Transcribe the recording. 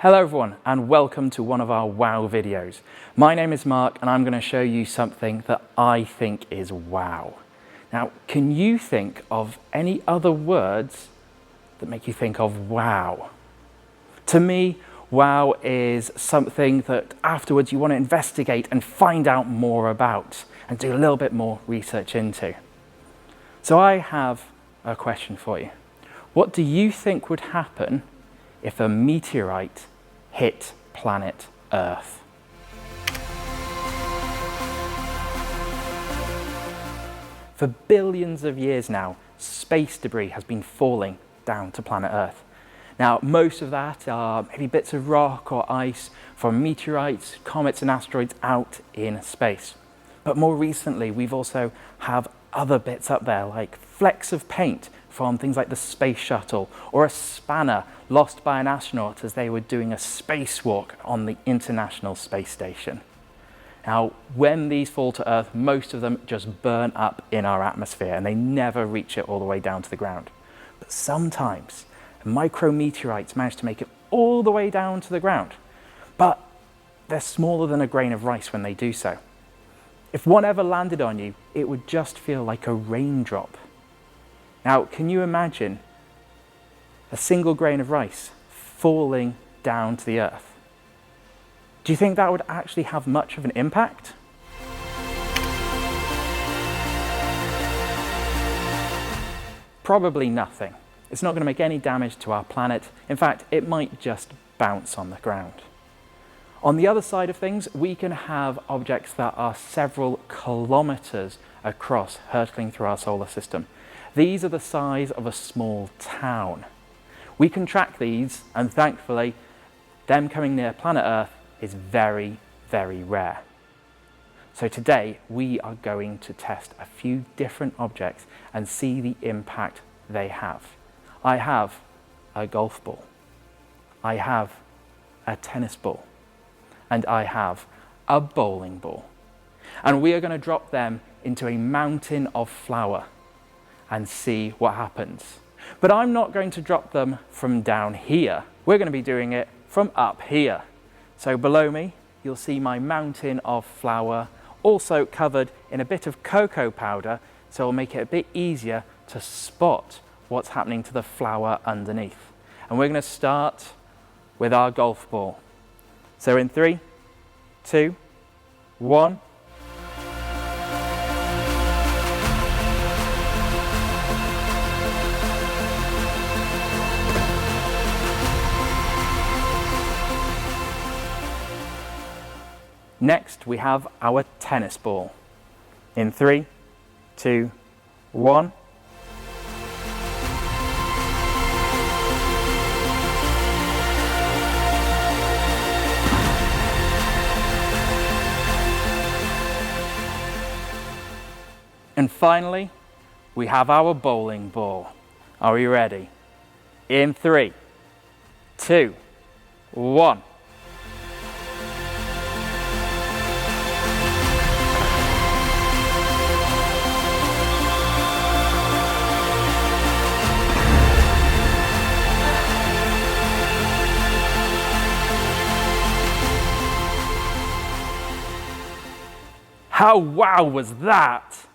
Hello everyone and welcome to one of our wow videos. My name is Mark and I'm going to show you something that I think is wow. Now, can you think of any other words that make you think of wow? To me, wow is something that afterwards you want to investigate and find out more about and do a little bit more research into. So I have a question for you. What do you think would happen if a meteorite hit planet Earth? For billions of years now, space debris has been falling down to planet Earth. Now, most of that are maybe bits of rock or ice from meteorites, comets and asteroids out in space. But more recently, we've also have other bits up there like flecks of paint from things like the space shuttle or a spanner lost by an astronaut as they were doing a spacewalk on the International Space Station. Now, when these fall to Earth, most of them just burn up in our atmosphere and they never reach it all the way down to the ground. But sometimes micrometeorites manage to make it all the way down to the ground, but they're smaller than a grain of rice when they do so. If one ever landed on you, it would just feel like a raindrop. Now, can you imagine a single grain of rice falling down to the Earth? Do you think that would actually have much of an impact? Probably nothing. It's not going to make any damage to our planet. In fact, it might just bounce on the ground. On the other side of things, we can have objects that are several kilometers across, hurtling through our solar system. These are the size of a small town. We can track these, and thankfully, them coming near planet Earth is very, very rare. So today, we are going to test a few different objects and see the impact they have. I have a golf ball. I have a tennis ball. And I have a bowling ball. And we are going to drop them into a mountain of flour and see what happens. But I'm not going to drop them from down here. We're going to be doing it from up here. So below me, you'll see my mountain of flour, also covered in a bit of cocoa powder, so it'll make it a bit easier to spot what's happening to the flour underneath. And we're going to start with our golf ball. So in 3, 2, 1. Next, we have our tennis ball. In 3, 2, 1. And finally, we have our bowling ball. Are we ready? In 3, 2, 1. How wow was that?